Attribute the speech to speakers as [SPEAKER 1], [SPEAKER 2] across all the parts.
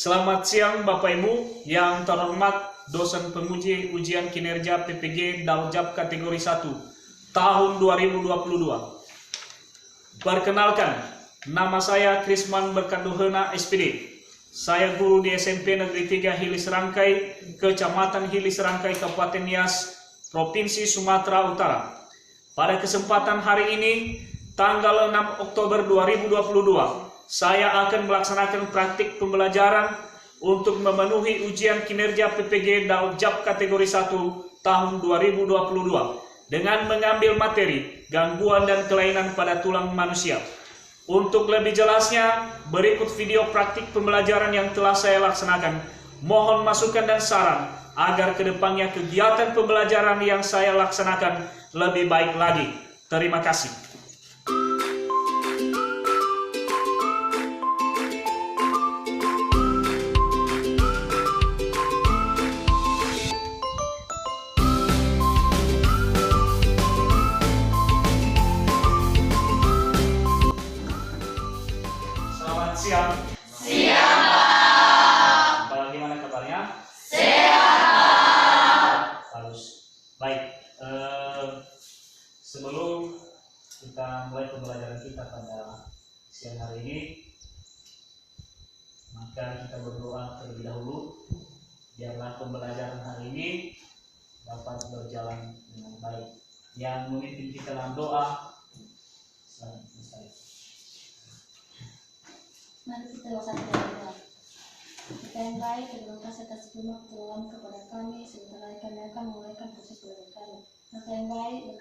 [SPEAKER 1] Selamat siang Bapak Ibu yang terhormat dosen penguji ujian kinerja PPG Daljab kategori 1 tahun 2022. Perkenalkan, nama saya Krisman Berkanduhena SPD. Saya guru di SMP Negeri 3 Hilis Rangkai, Kecamatan Hilis Rangkai, Kabupaten Nias, Provinsi Sumatera Utara. Pada kesempatan hari ini, tanggal 6 Oktober 2022, saya akan melaksanakan praktik pembelajaran untuk memenuhi ujian kinerja PPG Daljab kategori 1 tahun 2022 dengan mengambil materi gangguan dan kelainan pada tulang manusia. Untuk lebih jelasnya, berikut video praktik pembelajaran yang telah saya laksanakan. Mohon masukan dan saran agar kedepannya kegiatan pembelajaran yang saya laksanakan lebih baik lagi. Terima kasih. Siang.
[SPEAKER 2] Siang, Pak.
[SPEAKER 1] Bagaimana kabarnya?
[SPEAKER 2] Sehat.
[SPEAKER 1] Bagus. Baik. Sebelum kita mulai pembelajaran kita pada siang hari ini, maka kita berdoa terlebih dahulu. Biarlah pembelajaran hari ini dapat berjalan dengan baik. Yang memimpin kita dalam doa,
[SPEAKER 2] Mari kita doakan berdoa. Kita yang baik, terima kasih atas semua pertolongan kepada kami, sementara kami akan memulaikan proses belajar kami. Maka yang baik,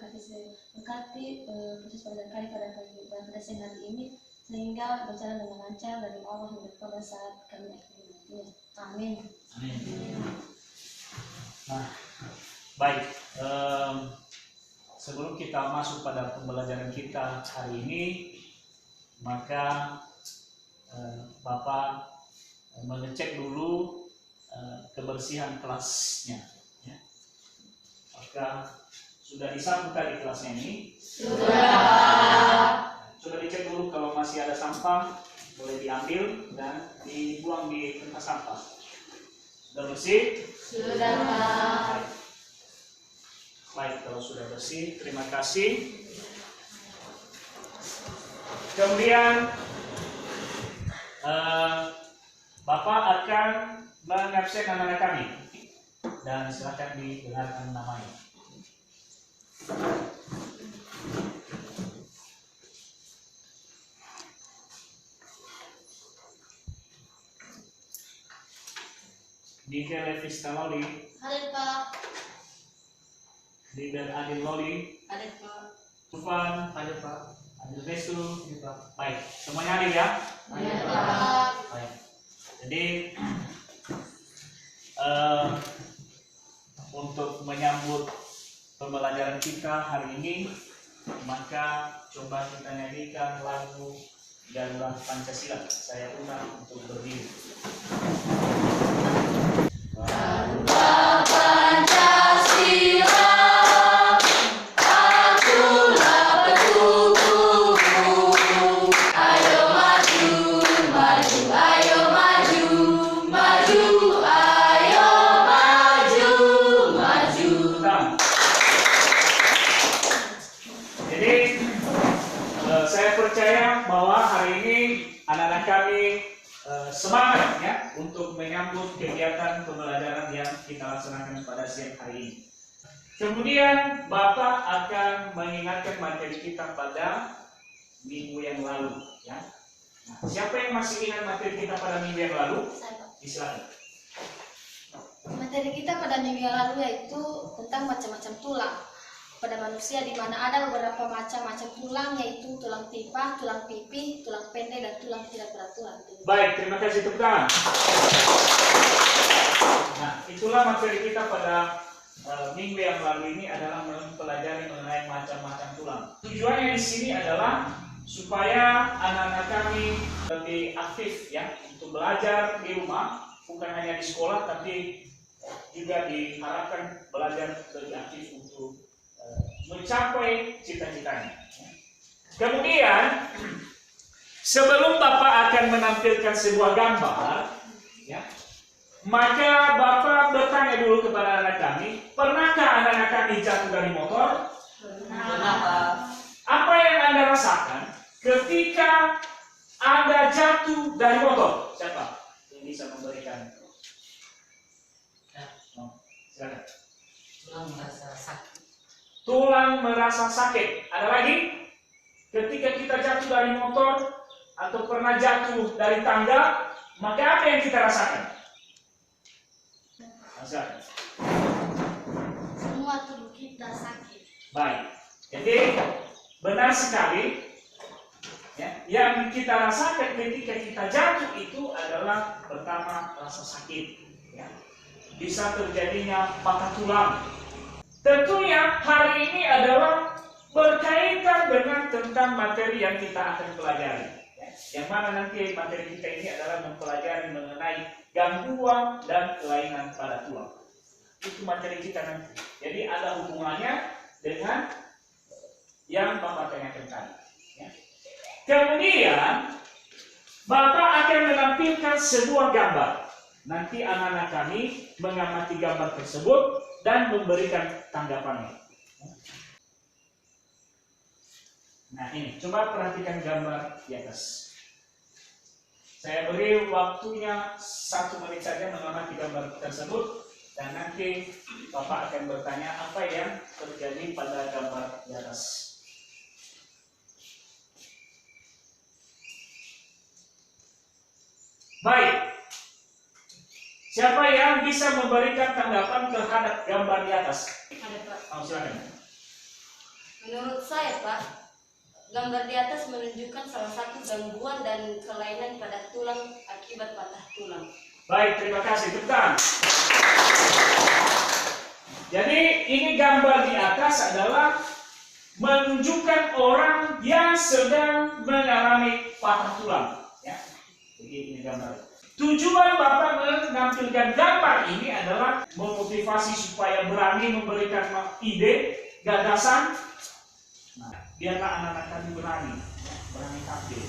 [SPEAKER 2] berkati proses belajar kami pada siang hari ini, sehingga berjalan dengan lancar dari awal hingga pada saat kami akhiri nantinya. Amin.
[SPEAKER 1] Amin. Nah, baik. Sebelum kita masuk pada pembelajaran kita hari ini, maka Bapak mengecek dulu kebersihan kelasnya, ya. Maka sudah disampaikan di kelasnya ini? Sudah dicek dulu kalau masih ada sampah boleh diambil dan dibuang di tempat sampah. Sudah bersih?
[SPEAKER 2] Sudah, Pak.
[SPEAKER 1] Baik, kalau sudah bersih, terima kasih. Kemudian Bapak akan mengabsen anak-anak kami dan silakan didengarkan namanya. Miguel Levista Loli,
[SPEAKER 2] Hadir, Pak.
[SPEAKER 1] Lider Adil Loli,
[SPEAKER 2] Hadir, Pak.
[SPEAKER 1] Tufan, hadir Pak. Adil Restu, baik, semuanya hadir ya?
[SPEAKER 2] Hadir, Pak.
[SPEAKER 1] Baik. Jadi untuk menyambut pembelajaran kita hari ini, maka coba kita nyanyikan lagu Garuda Pancasila. Saya undang untuk berdiri.
[SPEAKER 2] Garuda Pancasila.
[SPEAKER 1] Semangat ya untuk menyambut kegiatan pembelajaran yang kita laksanakan pada siang hari ini. Kemudian Bapak akan mengingatkan materi kita pada minggu yang lalu ya. Nah, siapa yang masih ingat materi kita pada minggu yang lalu? Silakan.
[SPEAKER 2] Materi kita pada minggu yang lalu yaitu tentang macam-macam tulang pada manusia, di mana ada beberapa macam-macam tulang, yaitu tulang tipa, tulang pipih, tulang pendek, dan tulang tidak beraturan.
[SPEAKER 1] Baik, terima kasih tepuk tangan. Nah, itulah materi kita pada minggu yang lalu ini adalah mempelajari mengenai macam-macam tulang. Tujuannya di sini adalah supaya anak-anak kami lebih aktif ya untuk belajar di rumah, bukan hanya di sekolah, tapi juga diharapkan belajar lebih aktif untuk mencapai cita-citanya. Kemudian sebelum Bapak akan menampilkan sebuah gambar, ya. Maka Bapak bertanya dulu kepada anak kami, pernahkah anak-anak kami jatuh dari motor? Apa yang Anda rasakan ketika Anda jatuh dari motor? Siapa yang bisa memberikan? Silakan.
[SPEAKER 3] Tulang merasa sakit.
[SPEAKER 1] Tulang merasa sakit. Ada lagi? Ketika kita jatuh dari motor atau pernah jatuh dari tangga, maka apa yang kita rasakan? Rasakan.
[SPEAKER 2] Semua tubuh kita sakit.
[SPEAKER 1] Baik. Jadi benar sekali. Ya, yang kita rasakan ketika kita jatuh itu adalah pertama rasa sakit. Ya. Bisa terjadinya patah tulang. Tentunya hari ini adalah berkaitan dengan tentang materi yang kita akan pelajari. Yang mana nanti materi kita ini adalah mempelajari mengenai gangguan dan kelainan pada tulang. Itu materi kita nanti. Jadi ada hubungannya dengan yang Bapak tanyakan tadi. Ya. Kemudian Bapak akan menampilkan sebuah gambar. Nanti anak-anak kami mengamati gambar tersebut dan memberikan tanggapannya. Nah ini, coba perhatikan gambar di atas. Saya beri waktunya 1 menit saja mengamati gambar tersebut. Dan nanti Bapak akan bertanya apa yang terjadi pada gambar di atas. Baik. Siapa yang bisa memberikan tanggapan terhadap gambar di atas?
[SPEAKER 3] Ada Pak.
[SPEAKER 1] Oh, silakan.
[SPEAKER 3] Menurut saya Pak, gambar di atas menunjukkan salah satu gangguan dan kelainan pada tulang akibat patah tulang.
[SPEAKER 1] Baik, terima kasih. Tepuk tangan. Jadi ini gambar di atas adalah menunjukkan orang yang sedang mengalami patah tulang. Ya, jadi ini gambar. Tujuan Bapak menampilkan gambar ini adalah memotivasi supaya berani memberikan ide, gagasan. Nah, biarlah anak-anak kami berani tampil,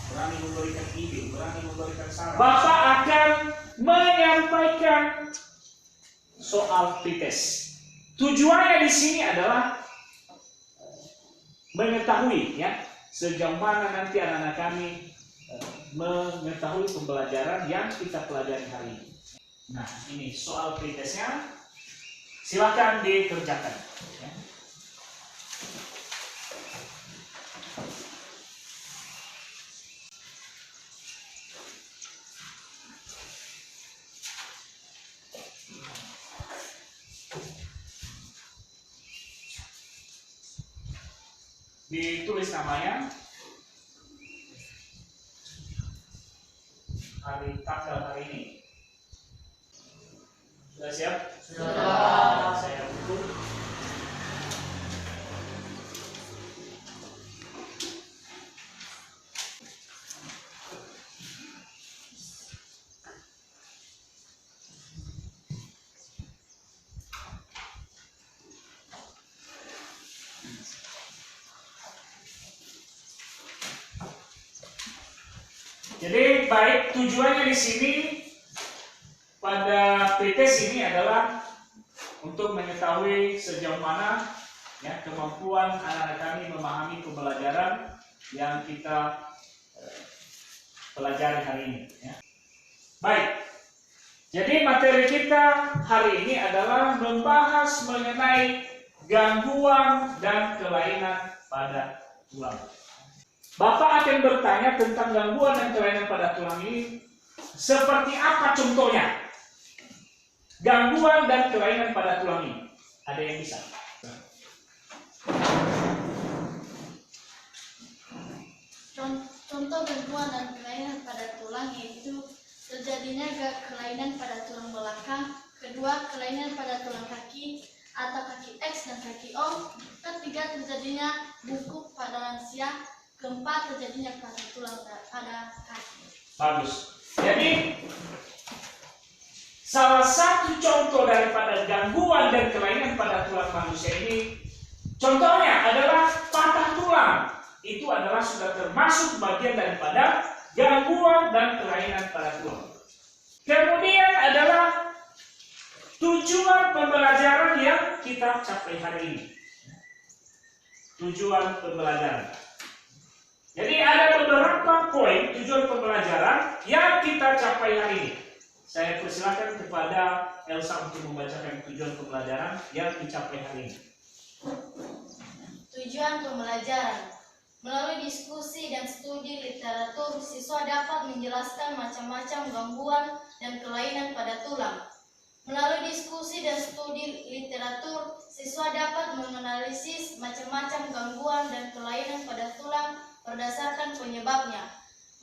[SPEAKER 1] berani memberikan ide, berani memberikan saran. Bapak akan menyampaikan soal pretest. Tujuannya di sini adalah mengetahui ya sejauh mana nanti anak-anak kami mengetahui pembelajaran yang kita pelajari hari ini. Nah, ini soal pretestnya. Silakan dikerjakan. Ya. Ditulis namanya, tanggal hari ini. Sudah siap?
[SPEAKER 3] Sudah.
[SPEAKER 1] Saya buku. Jadi baik, tujuannya di sini pada pretest ini adalah untuk mengetahui sejauh mana ya kemampuan anak-anak kami memahami pembelajaran yang kita pelajari hari ini. Ya. Baik, jadi materi kita hari ini adalah membahas mengenai gangguan dan kelainan pada tulang. Bapak akan bertanya tentang gangguan dan kelainan pada tulang ini. Seperti apa contohnya? Gangguan dan kelainan pada tulang ini. Ada yang bisa?
[SPEAKER 2] Contoh gangguan dan kelainan pada tulang yaitu terjadinya kelainan pada tulang belakang, kedua kelainan pada tulang kaki atau kaki X dan kaki O, ketiga terjadinya bungkuk pada lansia, keempat terjadinya patah tulang pada kaki.
[SPEAKER 1] Bagus. Jadi salah satu contoh daripada gangguan dan kelainan pada tulang manusia ini, contohnya adalah patah tulang. Itu adalah sudah termasuk bagian daripada gangguan dan kelainan pada tulang. Kemudian adalah tujuan pembelajaran yang kita capai hari ini. Tujuan pembelajaran. Jadi ada beberapa poin tujuan pembelajaran yang kita capai hari ini. Saya persilakan kepada Elsa untuk membacakan tujuan pembelajaran yang dicapai hari ini.
[SPEAKER 3] Tujuan pembelajaran. Melalui diskusi dan studi literatur, siswa dapat menjelaskan macam-macam gangguan dan kelainan pada tulang. Melalui diskusi dan studi literatur, siswa dapat menganalisis macam-macam gangguan dan kelainan pada tulang berdasarkan penyebabnya.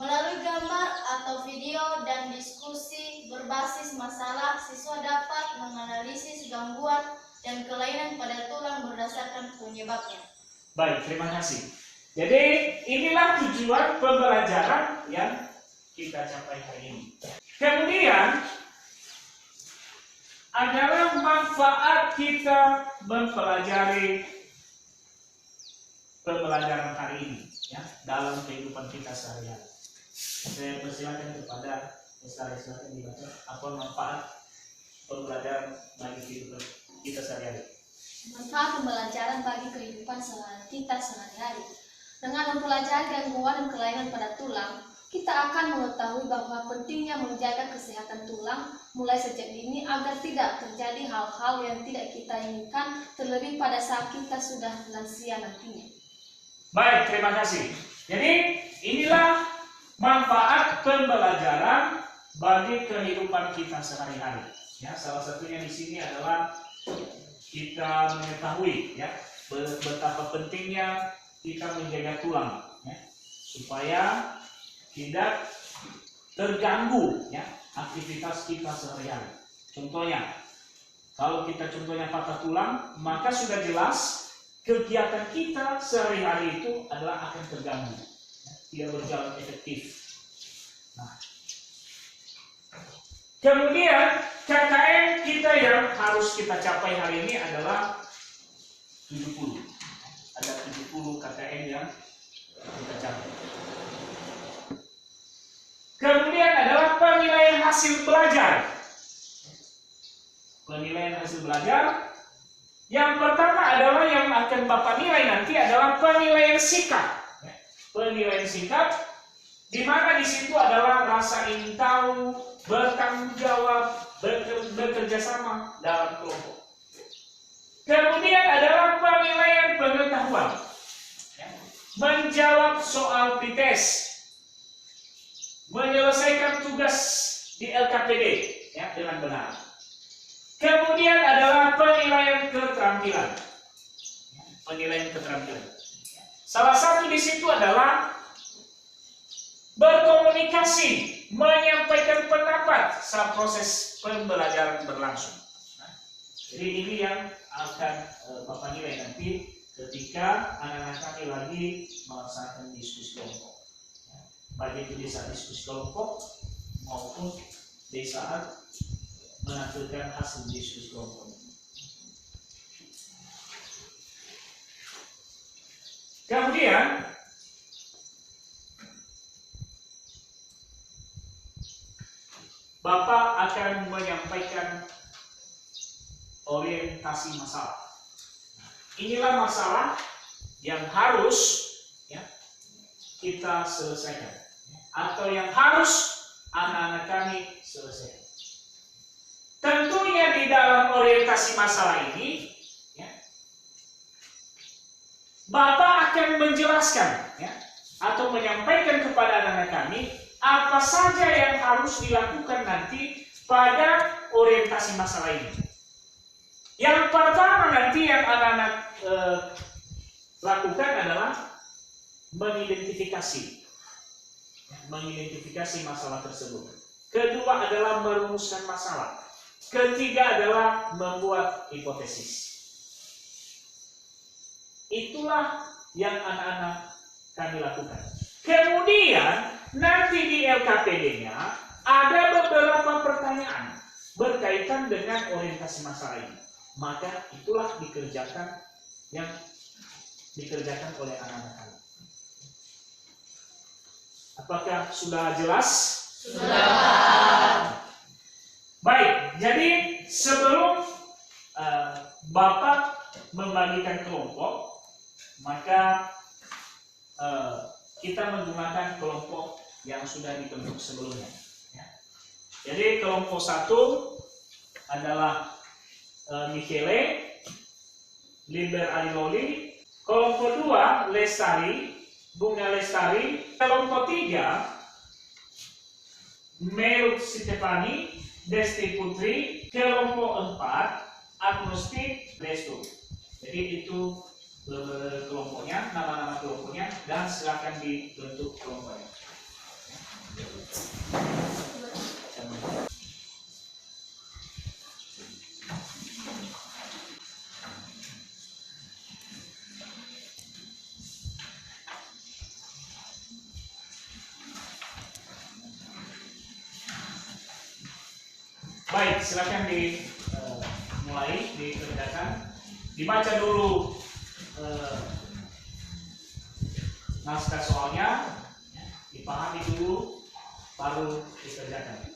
[SPEAKER 3] Melalui gambar atau video dan diskusi berbasis masalah, siswa dapat menganalisis gangguan dan kelainan pada tulang berdasarkan penyebabnya.
[SPEAKER 1] Baik, terima kasih. Jadi inilah tujuan pembelajaran yang kita capai hari ini. Kemudian adalah manfaat kita mempelajari pembelajaran hari ini ya, dalam kehidupan kita sehari-hari. Saya persilakan kepada Ustaz, silakan dibaca apa manfaat pembelajaran bagi kehidupan kita sehari-hari.
[SPEAKER 2] Manfaat pembelajaran bagi kehidupan kita sehari-hari. Dengan mempelajari gangguan dan kelainan pada tulang, kita akan mengetahui bahwa pentingnya menjaga kesehatan tulang mulai sejak dini agar tidak terjadi hal-hal yang tidak kita inginkan, terlebih pada saat kita sudah lansia nantinya.
[SPEAKER 1] Baik, terima kasih. Jadi inilah manfaat pembelajaran bagi kehidupan kita sehari-hari. Ya, salah satunya di sini adalah kita mengetahui ya betapa pentingnya kita menjaga tulang ya, supaya tidak terganggu ya aktivitas kita sehari-hari. Contohnya, kalau kita contohnya patah tulang, maka sudah jelas kegiatan kita sehari-hari itu adalah akan terganggu, ya, tidak berjalan efektif. Nah, kemudian KKN kita yang harus kita capai hari ini adalah 70. Ada 70 KKN yang kita capai. Kemudian adalah penilaian hasil belajar. Penilaian hasil belajar. Yang pertama adalah yang akan Bapak nilai nanti adalah penilaian sikap. Penilaian sikap, di mana di situ adalah rasa ingin tahu, bertanggung jawab, bekerja sama dalam kelompok. Kemudian adalah penilaian pengetahuan, menjawab soal PTS, menyelesaikan tugas di LKPD ya, dengan benar. Kemudian adalah penilaian keterampilan. Penilaian keterampilan. Salah satu di situ adalah berkomunikasi, menyampaikan pendapat saat proses pembelajaran berlangsung. Nah, jadi ini yang akan Bapak nilai nanti ketika anak-anak kami lagi melaksanakan diskusi kelompok. Baik itu di saat diskusi kelompok maupun di saat menampilkan hasil diskusi kelompok. Kemudian Bapak akan menyampaikan orientasi masalah. Inilah masalah yang harus ya, kita selesaikan atau yang harus anak-anak kami selesaikan. Tentunya di dalam orientasi masalah ini ya, Bapak akan menjelaskan ya, atau menyampaikan kepada anak-anak kami apa saja yang harus dilakukan nanti pada orientasi masalah ini. Yang pertama nanti yang anak-anak lakukan adalah mengidentifikasi masalah tersebut. Kedua adalah merumuskan masalah. Ketiga adalah membuat hipotesis. Itulah yang anak-anak kami lakukan. Kemudian nanti di LKPD-nya ada beberapa pertanyaan berkaitan dengan orientasi masalah ini. Maka itulah yang dikerjakan oleh anak-anak kami. Apakah sudah jelas?
[SPEAKER 3] Sudah.
[SPEAKER 1] Baik, jadi sebelum Bapak membagikan kelompok, maka kita menggunakan kelompok yang sudah dibentuk sebelumnya. Ya. Jadi kelompok 1 adalah Michele, Limber Aliloli. Kelompok 2 Lestari, Bunga Lestari. Kelompok 3 Merut Stefani, Desti Putri. Kelompok 4 Agnostik Restu. Jadi itu kelompoknya, nama-nama kelompoknya, dan silakan dibentuk kelompoknya. Baik, silakan dimulai, dikerjakan. Dibaca dulu naskah soalnya, dipahami dulu, baru dikerjakan.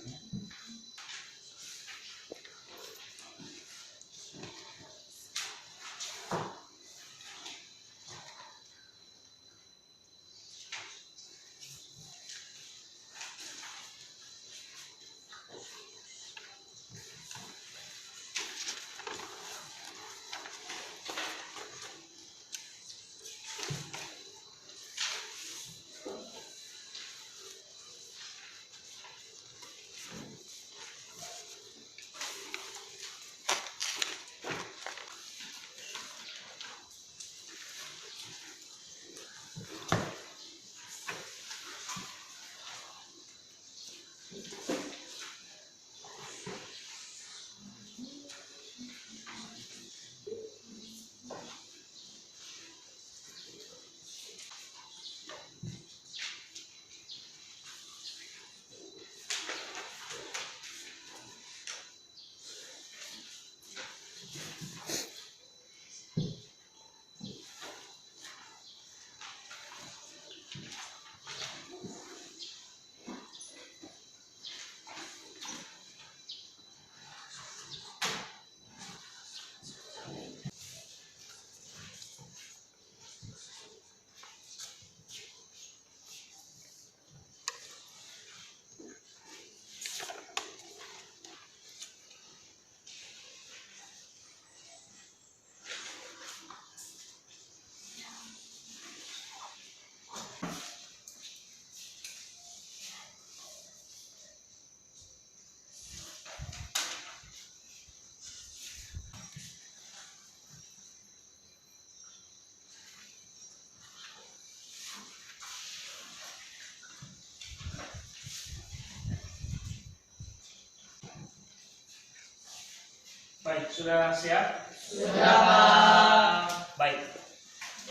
[SPEAKER 1] Baik, sudah siap?
[SPEAKER 4] Sudah, Pak.
[SPEAKER 1] Baik.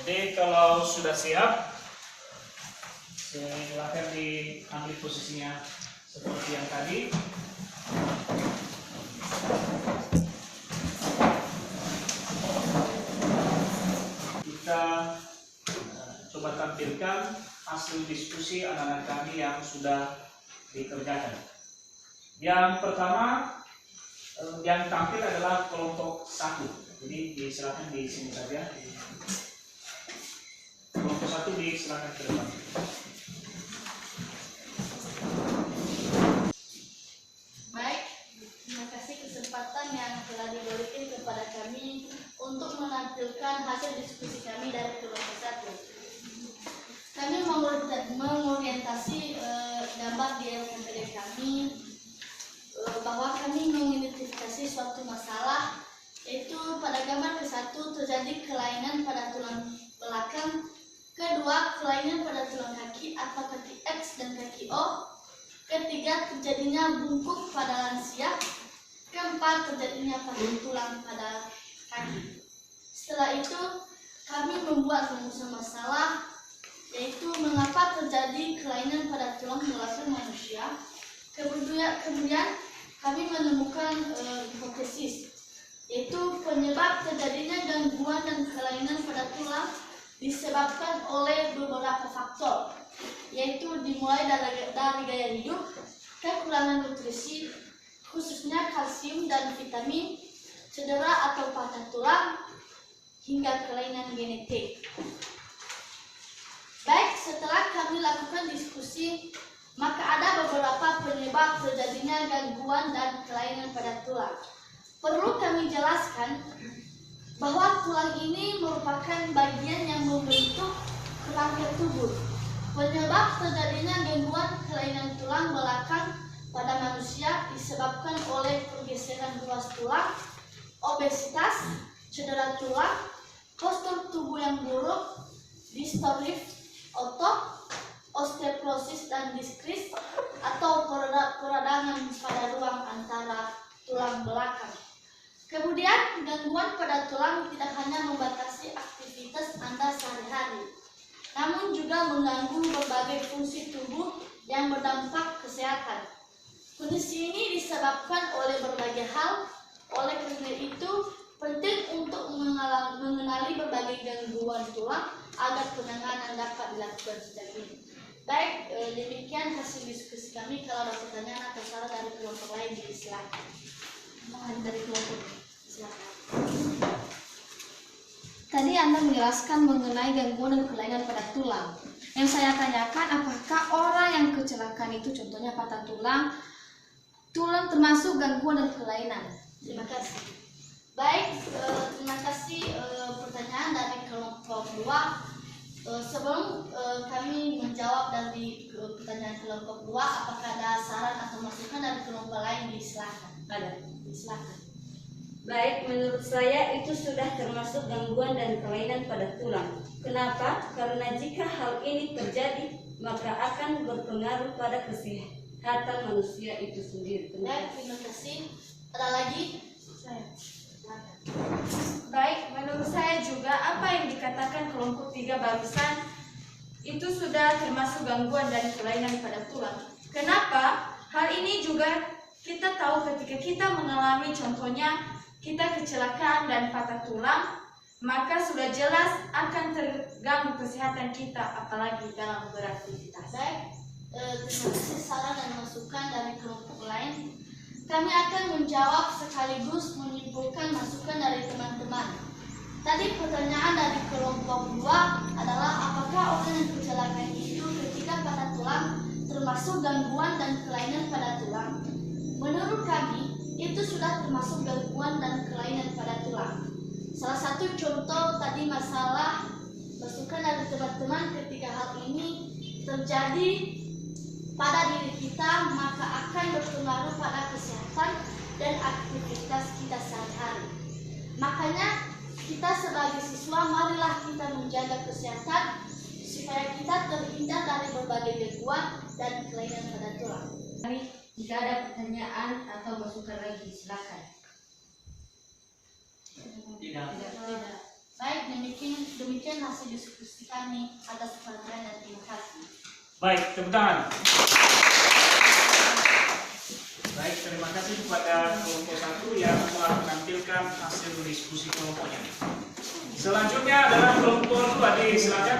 [SPEAKER 1] Jadi kalau sudah siap, silakan diambil posisinya seperti yang tadi. Kita coba tampilkan hasil diskusi anak-anak kami yang sudah dikerjakan. Yang pertama, yang tampil adalah kelompok 1. Jadi silakan di sini saja. Kelompok 1 silakan ke depan.
[SPEAKER 3] Baik, terima kasih kesempatan yang telah diberikan kepada kami untuk menampilkan hasil diskusi kami dari kelompok 1. Kami mengorientasi gambar di LKPD kami bahwa kami mengidentifikasi suatu masalah, yaitu pada gambar ke-1 terjadi kelainan pada tulang belakang, kedua kelainan pada tulang kaki atau kaki X dan kaki O, ketiga terjadinya bungkuk pada lansia, keempat terjadinya patah tulang pada kaki. Setelah itu kami membuat rumusan masalah, yaitu mengapa terjadi kelainan pada tulang belakang manusia. Kemudian kami menemukan hipotesis, yaitu penyebab terjadinya gangguan dan kelainan pada tulang disebabkan oleh beberapa faktor, yaitu dimulai dari gaya hidup, kekurangan nutrisi, khususnya kalsium dan vitamin, cedera atau patah tulang, hingga kelainan genetik. Baik, setelah kami lakukan diskusi, maka ada beberapa penyebab terjadinya gangguan dan kelainan pada tulang. Perlu kami jelaskan bahwa tulang ini merupakan bagian yang membentuk kerangka tubuh. Penyebab terjadinya gangguan kelainan tulang belakang pada manusia disebabkan oleh pergeseran ruas tulang, obesitas, cedera tulang, postur tubuh yang buruk, distorif otot, osteoporosis dan diskris, atau peradangan pada ruang antara tulang belakang. Kemudian, gangguan pada tulang tidak hanya membatasi aktivitas Anda sehari-hari, namun juga mengganggu berbagai fungsi tubuh yang berdampak kesehatan. Kondisi ini disebabkan oleh berbagai hal. Oleh karena itu, penting untuk mengenali berbagai gangguan tulang agar penanganan dapat dilakukan sejak ini. Baik, demikian hasil diskusi kami. Kalau ada pertanyaan atau saran dari kelompok lain, silakan. Dari kelompok, silakan.
[SPEAKER 2] Tadi Anda menjelaskan mengenai gangguan dan kelainan pada tulang. Yang saya tanyakan, apakah orang yang kecelakaan itu contohnya patah tulang termasuk gangguan dan kelainan?
[SPEAKER 3] Terima kasih. Baik, terima kasih pertanyaan dari kelompok 2. Sebelum kami menjawab dari pertanyaan kelompok 2, apakah ada saran atau masukan dari kelompok lain? Silakan.
[SPEAKER 5] Ada.
[SPEAKER 3] Silakan.
[SPEAKER 5] Baik, menurut saya itu sudah termasuk gangguan dan kelainan pada tulang. Kenapa? Karena jika hal ini terjadi, maka akan berpengaruh pada kesehatan manusia itu sendiri.
[SPEAKER 3] Baik, terima kasih. Ada lagi?
[SPEAKER 2] Saya.
[SPEAKER 3] Silakan.
[SPEAKER 6] Baik, menurut saya juga apa yang dikatakan kelompok 3 barusan itu sudah termasuk gangguan dan kelainan pada tulang. Kenapa? Hal ini juga kita tahu ketika kita mengalami contohnya kita kecelakaan dan patah tulang, maka sudah jelas akan terganggu kesehatan kita apalagi dalam beraktivitas.
[SPEAKER 3] Baik, terima kasih saran dan masukan dari kelompok lain. Kami akan menjawab sekaligus menyimpulkan masukan dari teman-teman. Tadi pertanyaan dari kelompok 2 adalah apakah orang yang kecelakaan itu ketika patah tulang termasuk gangguan dan kelainan pada tulang? Menurut kami, itu sudah termasuk gangguan dan kelainan pada tulang. Salah satu contoh tadi masalah masukan dari teman-teman ketika hal ini terjadi pada diri kita, maka akan berpengaruh pada kesehatan dan aktivitas kita sehari-hari. Makanya kita sebagai siswa, marilah kita menjaga kesehatan supaya kita terhindar dari berbagai gangguan dan kelainan pada tulang.
[SPEAKER 5] Jika ada pertanyaan atau masukan lagi, silakan.
[SPEAKER 4] Tidak.
[SPEAKER 3] Tidak. Baik, demikian hasil diskusi kami. Atas perhatian dan terima kasih.
[SPEAKER 1] Baik, tepuk tangan. Baik, terima kasih kepada kelompok 1 yang telah menampilkan hasil diskusi kelompoknya. Selanjutnya adalah kelompok 2, silakan.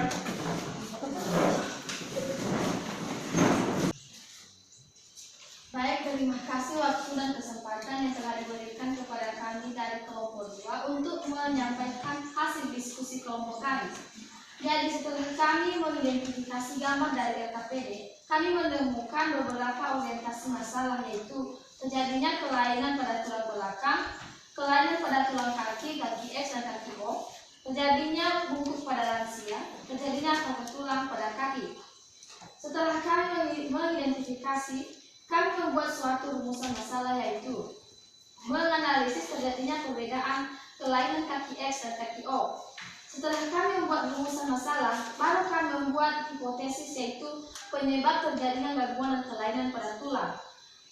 [SPEAKER 2] Baik, terima kasih waktu dan kesempatan yang telah diberikan kepada kami dari kelompok 2 untuk menyampaikan hasil diskusi kelompok kami. Jadi setelah kami mengidentifikasi gambar dari LKPD, kami menemukan beberapa orientasi masalah, yaitu terjadinya kelainan pada tulang belakang, kelainan pada tulang kaki X dan kaki O, terjadinya bungkuk pada lansia, terjadinya patah tulang pada kaki. Setelah kami mengidentifikasi, kami membuat suatu rumusan masalah, yaitu menganalisis terjadinya perbedaan kelainan kaki X dan kaki O. Setelah kami membuat rumusan masalah, baru kami membuat hipotesis, yaitu penyebab terjadinya gangguan dan kelainan pada tulang.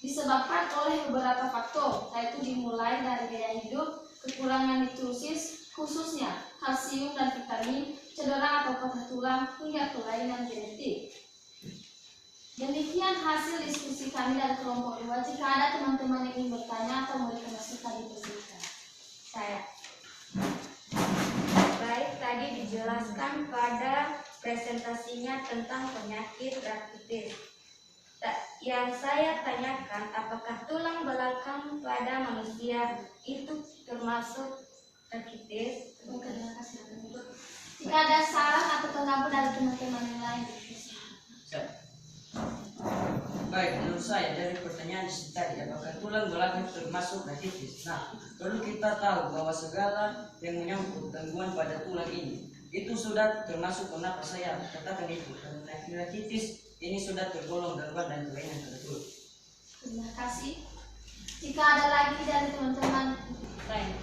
[SPEAKER 2] Disebabkan oleh beberapa faktor, yaitu dimulai dari gaya hidup, kekurangan nutrisi, khususnya kalsium dan vitamin, cedera atau patah tulang, hingga kelainan genetik. Demikian hasil diskusi kami dari kelompok 2. Jika ada teman-teman yang ingin bertanya atau memberikan masukan, dipersilakan.
[SPEAKER 5] Saya. Baik, tadi dijelaskan pada presentasinya tentang penyakit rakitis. Yang saya tanyakan, apakah tulang belakang pada manusia itu termasuk rakitis?
[SPEAKER 2] Terima kasih.
[SPEAKER 3] Jika ada saran atau tanggapan dari teman-teman yang lain.
[SPEAKER 4] Baik, menurut saya dari pertanyaan tadi, apakah tulang belakang termasuk rakitis? Nah, perlu kita tahu bahwa segala yang menyangkut gangguan pada tulang ini itu sudah termasuk, kenapa saya katakan itu, karena rakitis ini sudah tergolong gangguan dan kelainan pada tulang.
[SPEAKER 3] Terima kasih. Jika ada lagi dari teman-teman
[SPEAKER 5] Lain.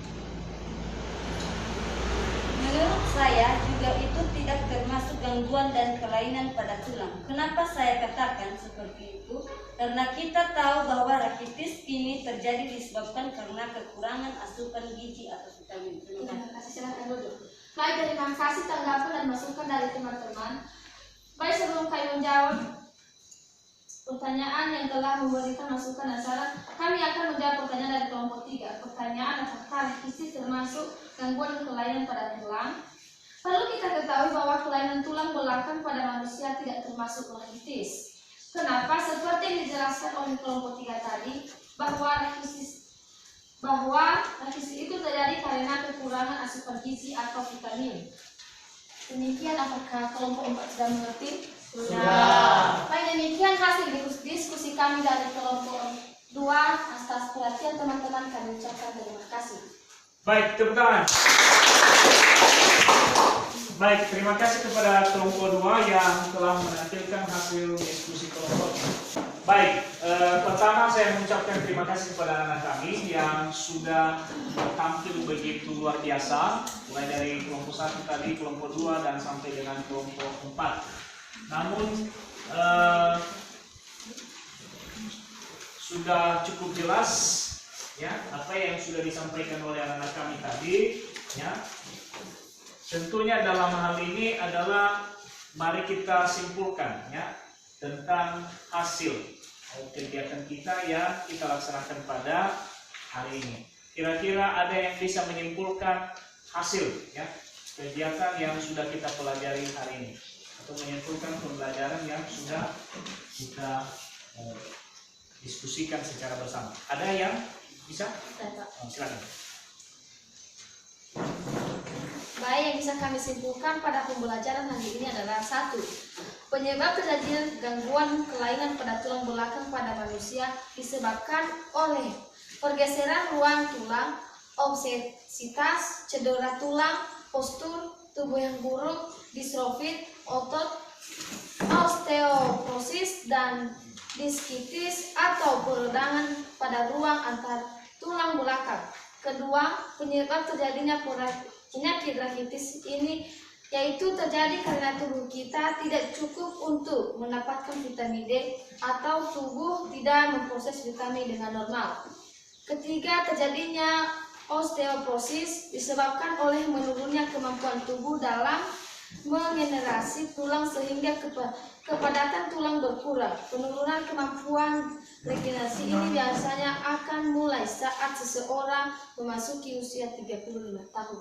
[SPEAKER 5] Menurut saya juga itu tidak termasuk gangguan dan kelainan pada tulang. Kenapa saya katakan seperti itu? Karena kita tahu bahwa rakitis ini terjadi disebabkan karena kekurangan asupan gizi atau vitamin. Terima kasih.
[SPEAKER 3] terima kasih, silakan duduk. Baik, terima kasih tanggapan dan masukan dari teman-teman. Baik, sebelum kami menjawab pertanyaan yang telah memberikan masukan dan saran, kami akan menjawab pertanyaan dari kelompok 3. Pertanyaan, apakah rakitis termasuk gangguan dan kelainan pada tulang? Perlu kita ketahui bahwa kelainan tulang belakang pada manusia tidak termasuk rakitis. Kenapa? Seperti yang dijelaskan oleh kelompok 3 tadi, bahwa rakitis itu terjadi karena kekurangan asupan gizi atau vitamin. Demikian, apakah kelompok 4 sudah mengerti?
[SPEAKER 4] Sudah.
[SPEAKER 3] Baik, demikian hasil diskusi kami dari kelompok 2. Atas perhatian teman-teman kami ucapkan terima kasih.
[SPEAKER 1] Baik, tepuk tangan. Baik, terima kasih kepada kelompok 2 yang telah menampilkan hasil diskusi kelompok. Baik, pertama saya mengucapkan terima kasih kepada anak kami yang sudah tampil begitu luar biasa, mulai dari kelompok 1 tadi, kelompok 2 dan sampai dengan kelompok 4. Namun sudah cukup jelas ya apa yang sudah disampaikan oleh anak kami tadi ya. Tentunya dalam hal ini adalah mari kita simpulkan ya tentang hasil kegiatan kita yang kita laksanakan pada hari ini. Kira-kira ada yang bisa menyimpulkan hasil ya kegiatan yang sudah kita pelajari hari ini, atau menyimpulkan pembelajaran yang sudah kita diskusikan secara bersama. Ada yang bisa? Silakan.
[SPEAKER 3] Baik, yang bisa kami simpulkan pada pembelajaran hari ini adalah 1. Penyebab terjadinya gangguan kelainan pada tulang belakang pada manusia disebabkan oleh pergeseran ruang tulang, obesitas, cedera tulang, postur tubuh yang buruk, distrofit, otot, osteoporosis, dan diskitis atau peredangan pada ruang antar tulang belakang. Kedua, penyebab terjadinya penyakit rakitis ini yaitu terjadi karena tubuh kita tidak cukup untuk mendapatkan vitamin D atau tubuh tidak memproses vitamin dengan normal. Ketiga, terjadinya osteoporosis disebabkan oleh menurunnya kemampuan tubuh dalam megenerasi tulang sehingga kepadatan tulang berkurang. Penurunan kemampuan regenerasi ini biasanya akan mulai saat seseorang memasuki usia 35 tahun.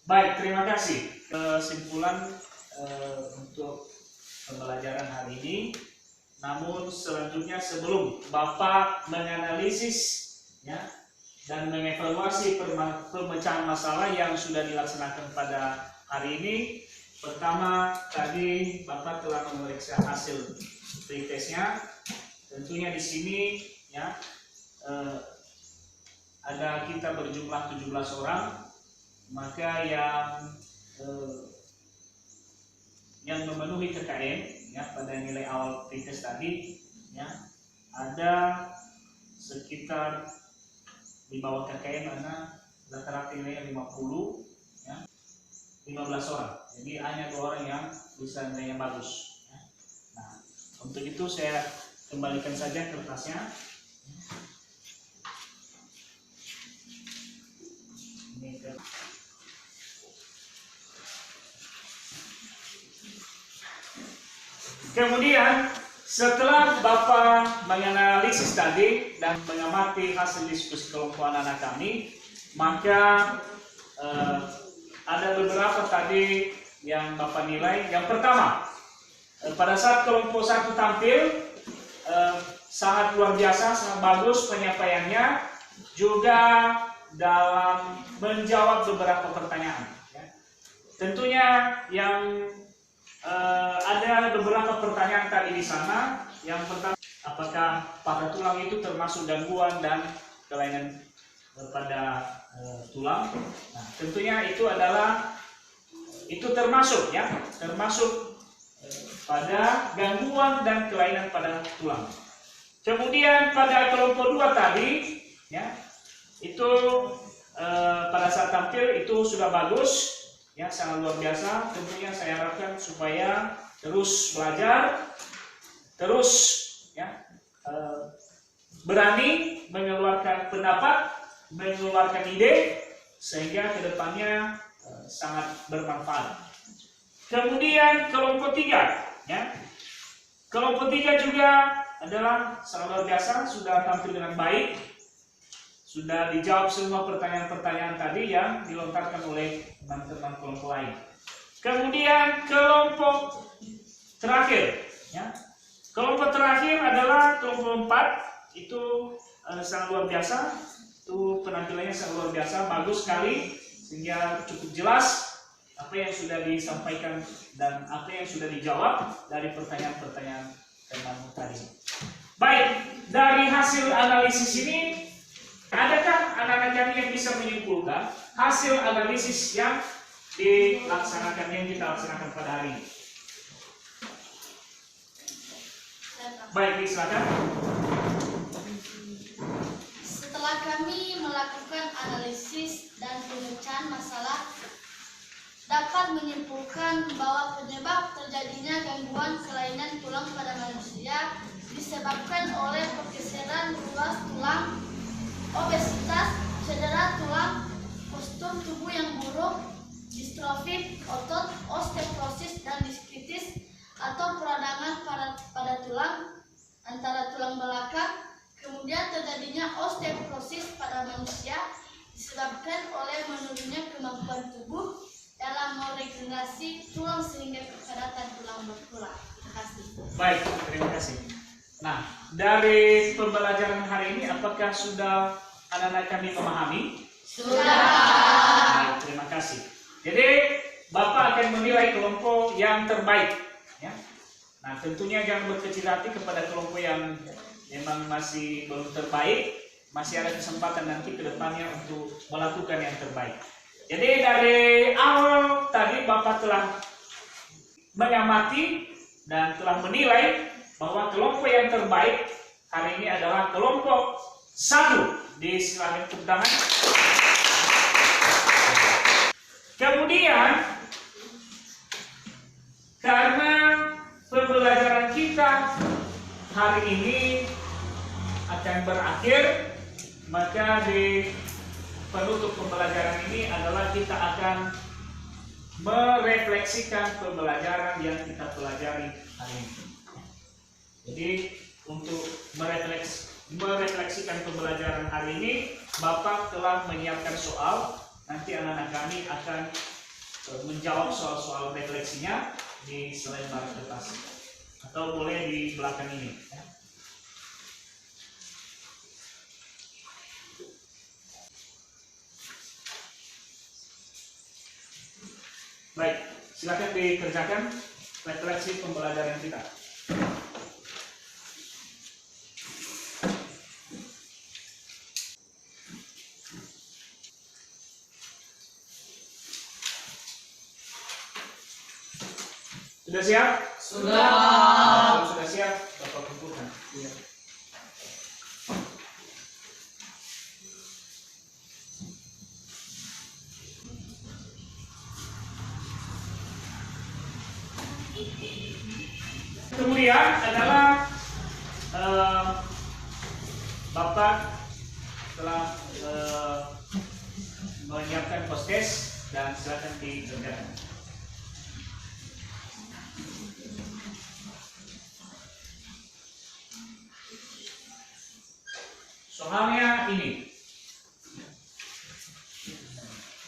[SPEAKER 1] Baik, terima kasih. Kesimpulan untuk pembelajaran hari ini. Namun selanjutnya sebelum Bapak menganalisis ya dan mengevaluasi pemecahan masalah yang sudah dilaksanakan pada hari ini, pertama tadi Bapak telah memeriksa hasil pretestnya. Tentunya di sini ya ada kita berjumlah 17 orang. Maka yang memenuhi KKM ya pada nilai awal pretest tadi ya ada sekitar di bawah KKM ada rata-rata nilai 50 ya 15 orang. Jadi hanya 2 orang yang bisa nilai yang bagus ya. Nah, untuk itu saya kembalikan saja kertasnya. Ini kemudian setelah Bapak menganalisis tadi dan mengamati hasil diskusi kelompok anak-anak kami, maka ada beberapa tadi yang Bapak nilai. Yang pertama, pada saat kelompok 1 tampil, sangat luar biasa, sangat bagus penyampaiannya, juga dalam menjawab beberapa pertanyaan. Ya. Tentunya yang ada beberapa pertanyaan tadi di sana. Yang pertama, apakah patah tulang itu termasuk gangguan dan kelainan pada tulang? Nah, tentunya itu termasuk ya, termasuk pada gangguan dan kelainan pada tulang. Kemudian pada kelompok 2 tadi ya, itu pada saat tampil itu sudah bagus ya, sangat luar biasa. Tentunya saya harapkan supaya terus belajar, terus ya, berani mengeluarkan pendapat, mengeluarkan ide, sehingga kedepannya sangat bermanfaat. Kemudian kelompok 3 ya, kelompok 3 juga adalah sangat luar biasa, sudah tampil dengan baik, sudah dijawab semua pertanyaan-pertanyaan tadi yang dilontarkan oleh teman-teman kelompok lain. Kemudian kelompok terakhir ya, kelompok terakhir adalah kelompok 4, itu sangat luar biasa, itu penampilannya sangat luar biasa, bagus sekali, sehingga cukup jelas apa yang sudah disampaikan dan apa yang sudah dijawab dari pertanyaan-pertanyaan teman tadi. Baik, dari hasil analisis ini, adakah anak-anak kami yang bisa menyimpulkan hasil analisis yang dilaksanakan, yang kita laksanakan pada hari ini? Baik, silakan.
[SPEAKER 3] Setelah kami melakukan analisis dan pemecahan masalah, dapat menyimpulkan bahwa penyebab terjadinya gangguan kelainan tulang pada manusia disebabkan oleh pergeseran ruas tulang, obesitas, cedera tulang, postur tubuh yang buruk, distrofik otot, osteoporosis dan diskitis atau peradangan pada tulang antara tulang belakang. Kemudian terjadinya osteoporosis pada manusia disebabkan oleh menurunnya kemampuan tubuh dalam meregenerasi tulang sehingga kepadatan tulang berkurang. Terima kasih.
[SPEAKER 1] Baik, terima kasih. Nah, dari pembelajaran hari ini, apakah sudah anak-anak kami memahami?
[SPEAKER 3] Sudah.
[SPEAKER 1] Baik, terima kasih. Jadi, Bapak akan menilai kelompok yang terbaik. Ya. Nah, tentunya jangan berkecil hati kepada kelompok yang memang masih belum terbaik. Masih ada kesempatan nanti ke depannya untuk melakukan yang terbaik. Jadi dari awal tadi Bapak telah mengamati dan telah menilai bahwa kelompok yang terbaik hari ini adalah kelompok 1. Silakan tepuk tangan. Kemudian karena pembelajaran kita hari ini akan berakhir, maka di penutup pembelajaran ini adalah kita akan merefleksikan pembelajaran yang kita pelajari hari ini. Jadi untuk merefleksikan pembelajaran hari ini, Bapak telah menyiapkan soal. Nanti anak-anak kami akan menjawab soal-soal refleksinya di selembar kertas atau boleh di belakang ini. Baik, silakan dikerjakan refleksi pembelajaran kita. Sudah siap?
[SPEAKER 3] Sudah.
[SPEAKER 1] Kalau sudah siap, Bapak kumpulkan. Iya. Kemudian adalah Bapak telah menyiapkan post-test dan silakan dikerjakan. Soalnya ini.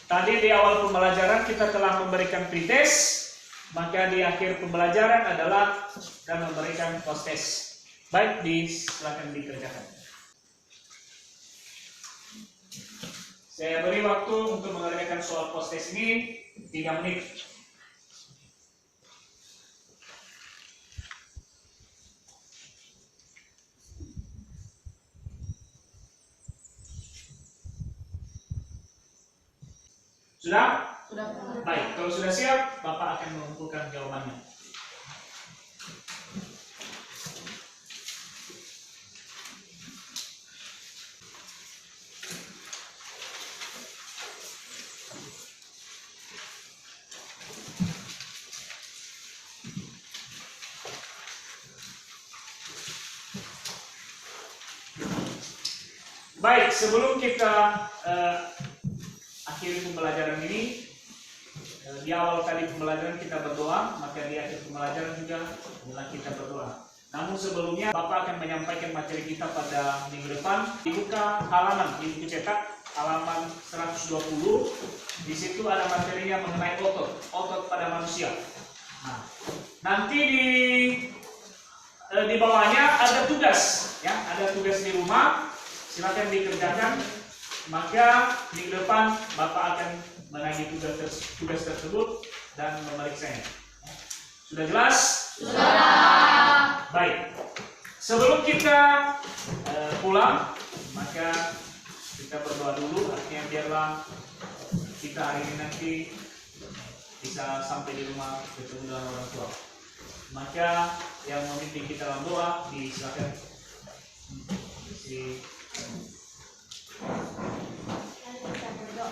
[SPEAKER 1] Tadi di awal pembelajaran kita telah memberikan pretest, maka di akhir pembelajaran adalah kita memberikan post-test. Baik, silakan dikerjakan. Saya beri waktu untuk mengerjakan soal post-test ini 3 menit. Sudah?
[SPEAKER 6] Sudah.
[SPEAKER 1] Baik, kalau sudah siap, Bapak akan mengumpulkan jawabannya. Baik, sebelum kita akhiri pembelajaran ini, di awal tadi pembelajaran kita berdoa, maka di akhir pembelajaran juga kita berdoa. Namun sebelumnya Bapak akan menyampaikan materi kita pada minggu depan. Dibuka halaman di buku cetak halaman 120. Di situ ada materinya mengenai otot pada manusia. Nah, nanti di bawahnya ada tugas, ya, ada tugas di rumah. Silakan dikerjakan. Maka minggu depan Bapak akan menagih tugas tersebut dan memeriksanya. Sudah jelas? Sudah. Baik. Sebelum kita pulang, maka kita berdoa dulu. Artinya biarlah kita hari ini nanti bisa sampai di rumah bertemu dengan orang tua. Maka yang memimpin kita dalam doa disilakan.
[SPEAKER 6] Mari kita berdoa.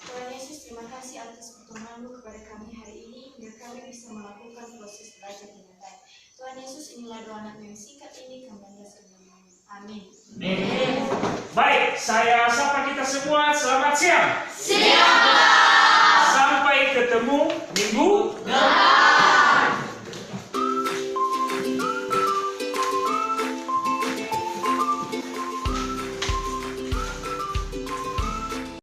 [SPEAKER 6] Tuhan Yesus, terima kasih atas pertolongan-Mu kepada kami hari ini, hingga kami bisa melakukan proses belajar dengan baik. Tuhan Yesus, inilah doa anak yang singkat ini, kami menyerahkan nama-Mu. Amin.
[SPEAKER 1] Baik, saya sapa kita semua. Selamat siang.
[SPEAKER 3] Siap.